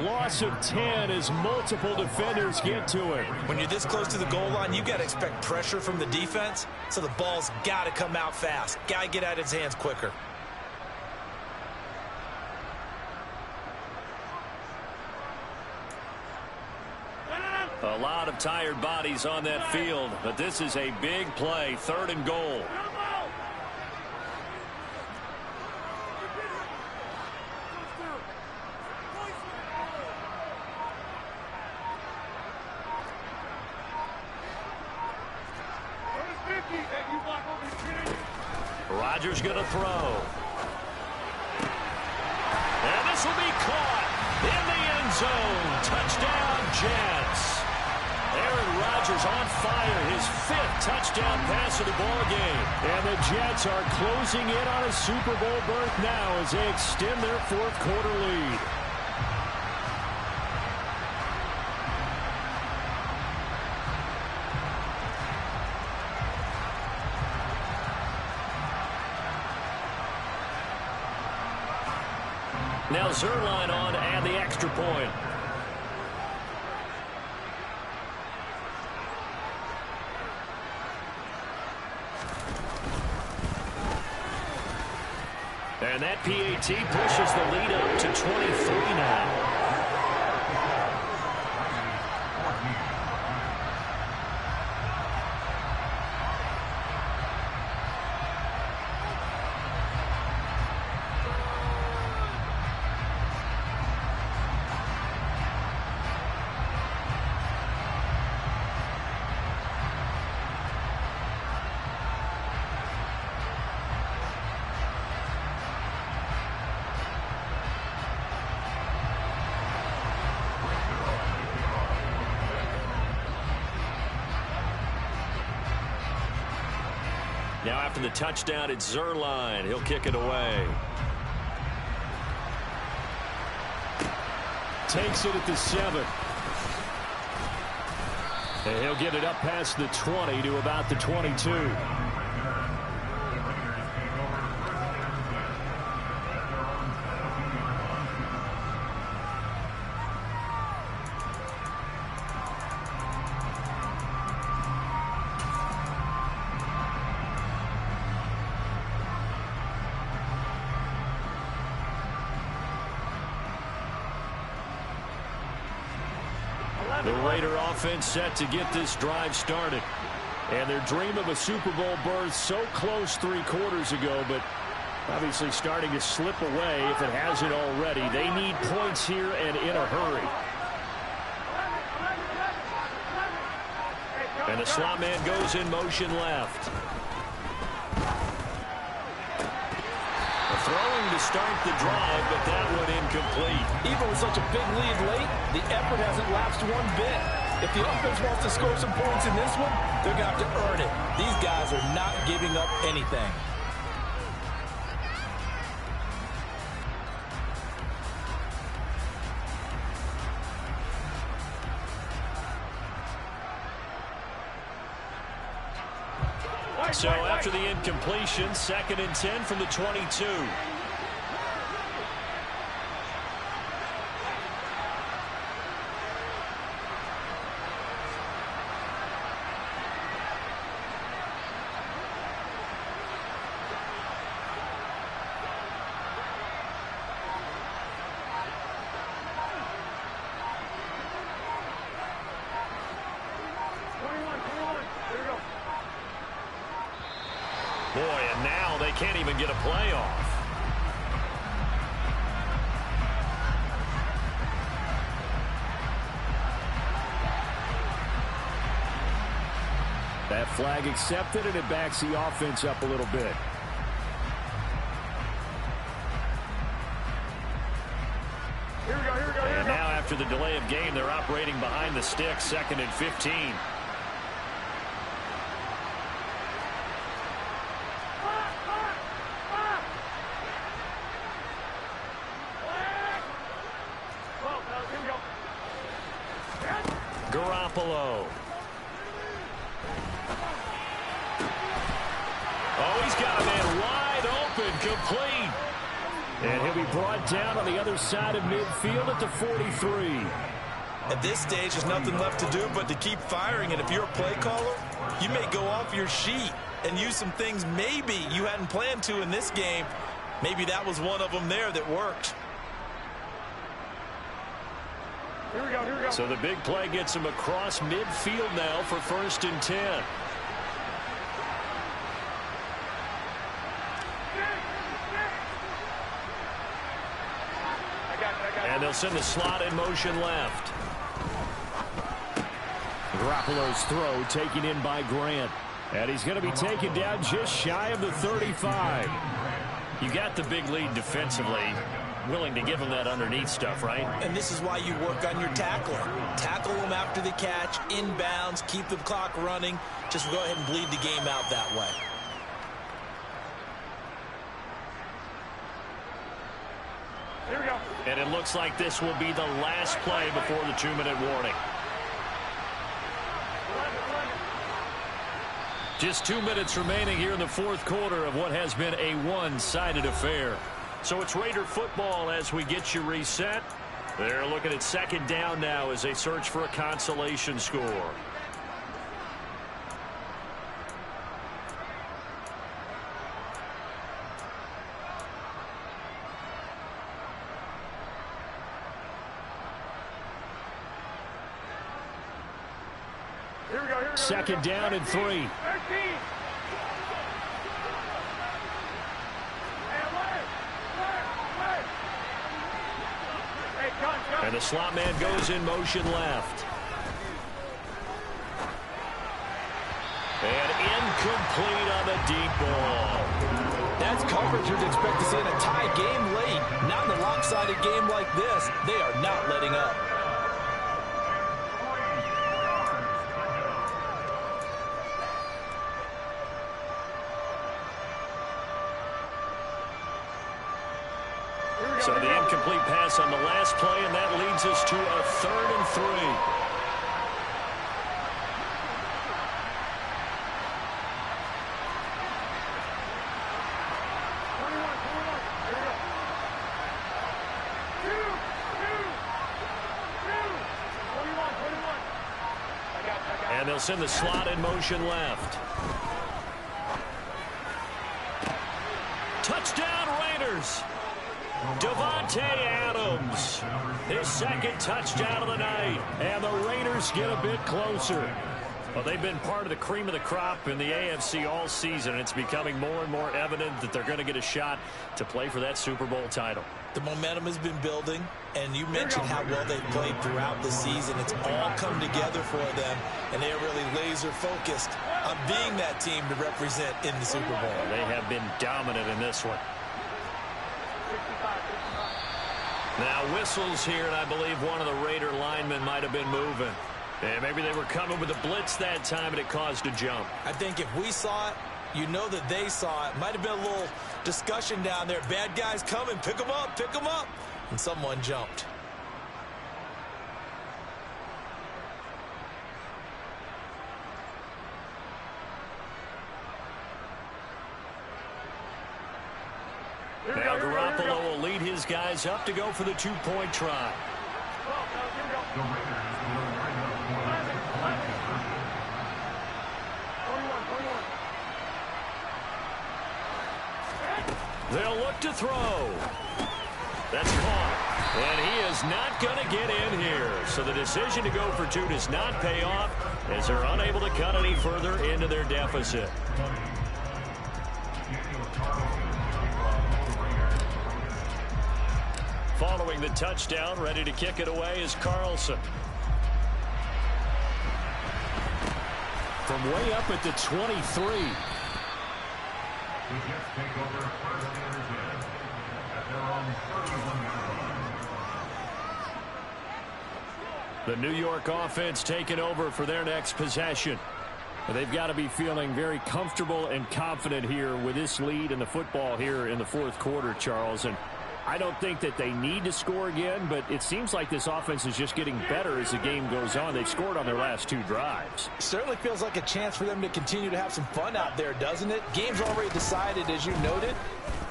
Loss of 10 as multiple defenders get to it. When you're this close to the goal line, you got to expect pressure from the defense, so the ball's got to come out fast. Got to get out of his hands quicker. A lot of tired bodies on that field, but this is a big play. 3rd and goal. Rodgers going to throw. And this will be caught in the end zone. Touchdown, Jets. Aaron Rodgers on fire, his 5th touchdown pass of the ball game. And the Jets are closing in on a Super Bowl berth now as they extend their 4th quarter lead. Now Zerline on and the extra point. And that PAT pushes the lead up to 23 now. Now after the touchdown, it's Zerline. He'll kick it away. Takes it at the 7. And he'll get it up past the 20 to about the 22. The Raider offense set to get this drive started. And their dream of a Super Bowl berth so close 3 quarters ago, but obviously starting to slip away if it hasn't already. They need points here and in a hurry. And the slot man goes in motion left. Throwing to start the drive, but that one incomplete. Even with such a big lead late, the effort hasn't lapsed one bit. If the offense wants to score some points in this one, they're going to have to earn it. These guys are not giving up anything. So after the incompletion, 2nd and 10 from the 22. Boy, and now they can't even get a playoff. That flag accepted, and it backs the offense up a little bit. And now after the delay of game, they're operating behind the sticks, 2nd and 15. Garoppolo. Oh, he's got a man wide open, complete. And he'll be brought down on the other side of midfield at the 43. At this stage, there's nothing left to do but to keep firing. And if you're a play caller, you may go off your sheet and use some things maybe you hadn't planned to in this game. Maybe that was one of them there that worked. Here we go, here we go. So the big play gets him across midfield now for 1st and 10. And they'll send the slot in motion left. Garoppolo's throw taken in by Grant. And he's going to be taken down just shy of the 35. You got the big lead defensively. Willing to give him that underneath stuff, right? And this is why you work on your tackling. Tackle them after the catch, inbounds, keep the clock running. Just go ahead and bleed the game out that way. Here we go. And it looks like this will be the last play before the 2-minute warning. Just 2 minutes remaining here in the 4th quarter of what has been a one-sided affair. So it's Raider football as we get you reset. They're looking at 2nd down now as they search for a consolation score. Here we go, here we go. 2nd down and 3. 13. And the slot man goes in motion left. And incomplete on the deep ball. That's coverage you'd expect to see in a tie game late. Not in a lopsided game like this. They are not letting up. So the incomplete pass on the last play, and that leads us to a 3rd and 3. And they'll send the slot in motion left. Touchdown Raiders. Davante Adams, his 2nd touchdown of the night. And the Raiders get a bit closer. Well, they've been part of the cream of the crop in the AFC all season. It's becoming more and more evident that they're going to get a shot to play for that Super Bowl title. The momentum has been building, and you mentioned how well they've played throughout the season. It's all come together for them, and they're really laser-focused on being that team to represent in the Super Bowl. They have been dominant in this one. Now whistles here, and I believe one of the Raider linemen might have been moving. And maybe they were coming with a blitz that time, and it caused a jump. I think if we saw it, you know that they saw it. Might have been a little discussion down there. Bad guys coming. Pick them up. Pick them up. And someone jumped. Now Garoppolo will lead his guys up to go for the 2-point try. They'll look to throw. That's caught. And he is not going to get in here. So the decision to go for 2 does not pay off as they're unable to cut any further into their deficit. Following the touchdown, ready to kick it away is Carlson. From way up at the 23. The New York offense taking over for their next possession. They've got to be feeling very comfortable and confident here with this lead in the football here in the 4th quarter, Charles. And I don't think that they need to score again, but it seems like this offense is just getting better as the game goes on. They've scored on their last 2 drives. Certainly feels like a chance for them to continue to have some fun out there, doesn't it? Game's already decided, as you noted,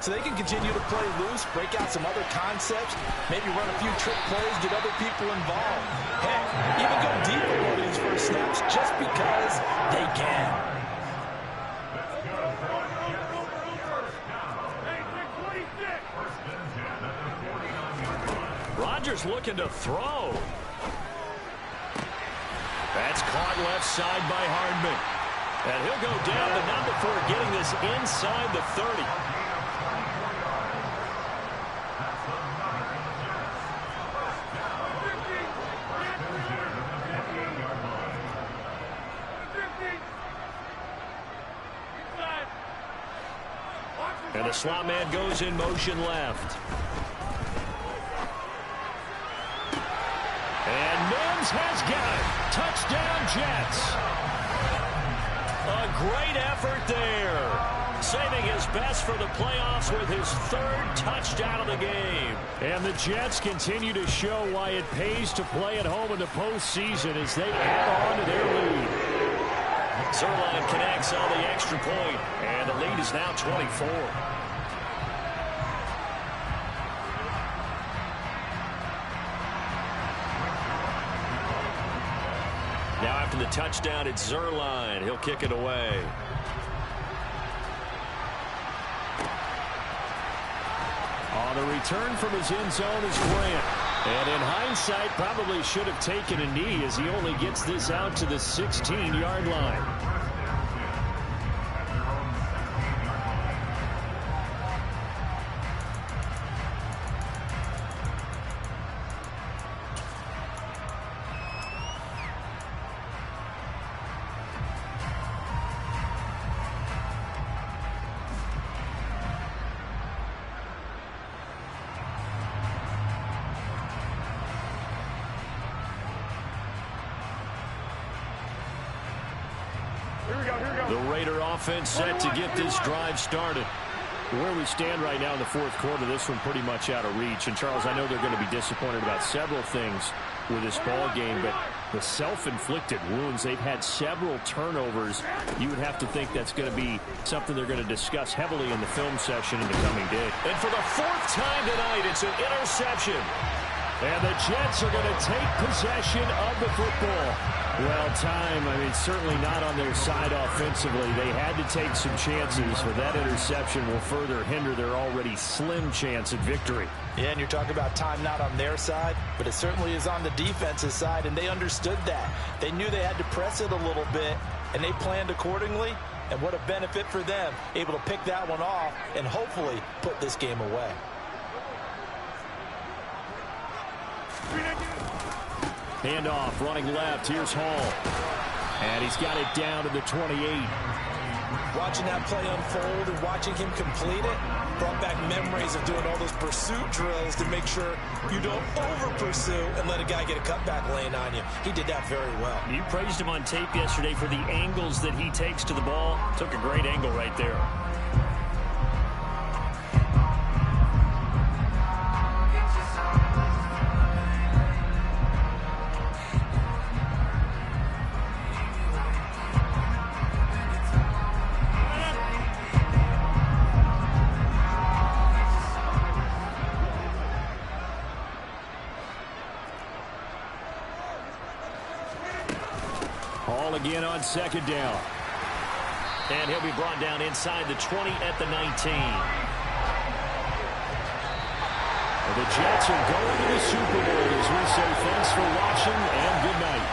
so they can continue to play loose, break out some other concepts, maybe run a few trick plays, get other people involved. Heck, even go deeper on these first snaps just because they can. Rodgers looking to throw. That's caught left side by Hardman. And he'll go down, but not before getting this inside the 30. And the slot man goes in motion left. And Mims has got it. Touchdown, Jets. A great effort there. Saving his best for the playoffs with his 3rd touchdown of the game. And the Jets continue to show why it pays to play at home in the postseason as they add on to their lead. Zerline connects on the extra point, and the lead is now 24. Now after the touchdown, it's Zerline. He'll kick it away. On the return from his end zone is Grant. And in hindsight, probably should have taken a knee as he only gets this out to the 16-yard line. The Raider offense set to get this drive started. Where we stand right now in the fourth quarter, this one pretty much out of reach. And, Charles, I know they're going to be disappointed about several things with this ball game, but the self-inflicted wounds, they've had several turnovers. You would have to think that's going to be something they're going to discuss heavily in the film session in the coming day. And for the fourth time tonight, it's an interception. And the Jets are going to take possession of the football. Well, certainly not on their side offensively. They had to take some chances, but that interception will further hinder their already slim chance at victory. Yeah, and you're talking about time not on their side, but it certainly is on the defensive side, and they understood that. They knew they had to press it a little bit, and they planned accordingly, and what a benefit for them, able to pick that one off and hopefully put this game away. Handoff, running left. Here's Hall. And he's got it down to the 28. Watching that play unfold and watching him complete it brought back memories of doing all those pursuit drills to make sure you don't over-pursue and let a guy get a cutback lane on you. He did that very well. You praised him on tape yesterday for the angles that he takes to the ball. Took a great angle right there. Hall again on second down. And he'll be brought down inside the 20 at the 19. Well, the Jets are going to the Super Bowl as we say thanks for watching and good night.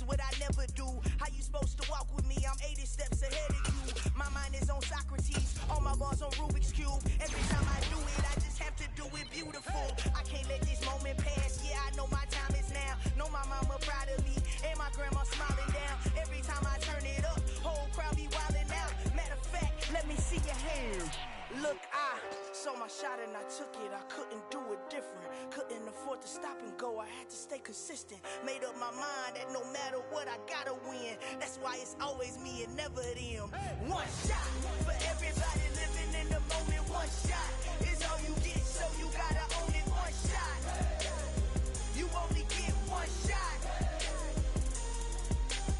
What I never do. How you supposed to walk with me? I'm 80 steps ahead of you. My mind is on Socrates, all my bars on Rubik's Cube. Every time I do it, I just have to do it beautiful. I can't let this moment pass. Yeah, I know my time is now. Know my mama proud of me, and my grandma smiling down. Every time I turn it up, whole crowd be wilding out. Matter of fact, let me see your hands. Look, I saw my shot and I took it. I couldn't do it different. Couldn't afford to stop and go. I had to stay consistent. Made up my mind that no matter what, I gotta win. That's why it's always me and never them. One shot for everybody living in the moment. One shot is all you get, so you gotta own it. One shot. You only get one shot.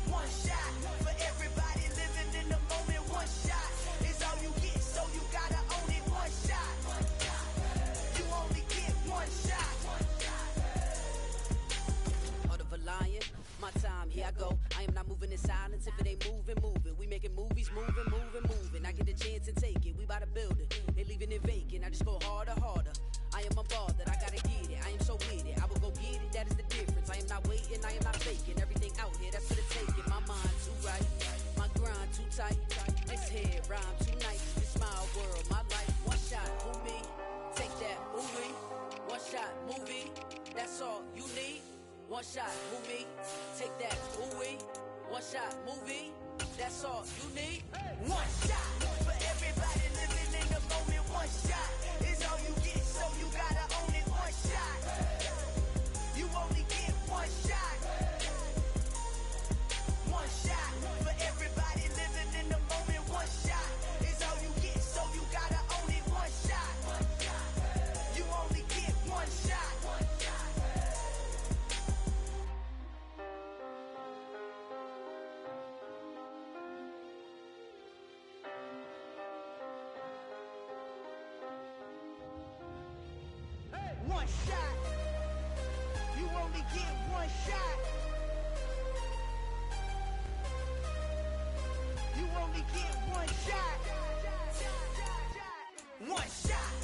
One shot for everybody living in the moment. One shot is all you get, so you gotta own it. One shot. You only get one shot. Heart of a lion, my time, here I go. I am not moving in silence. If it ain't moving, moving. We making movies, moving, moving, moving. I get a chance and take it. We bout to build it. They leaving it vacant. I just go harder, harder. I am a ball that I gotta get it. I am so with it. I will go get it. That is the difference. I am not waiting. I am not faking. Everything out here, that's for the taking. My mind too right. My grind too tight. This head rhyme too nice. This my world, my life. One shot, movie. Take that movie. One shot, movie. That's all you need. One shot, movie. Take that movie. One shot, movie. That's all you need. One shot for everybody living in the moment. One shot is all you get, so you gotta own it. One shot. You only get one shot. One shot for everybody living in the moment. One shot is all you get, so you gotta own it. One shot. one shot. You only get one shot. You only get one shot. One shot.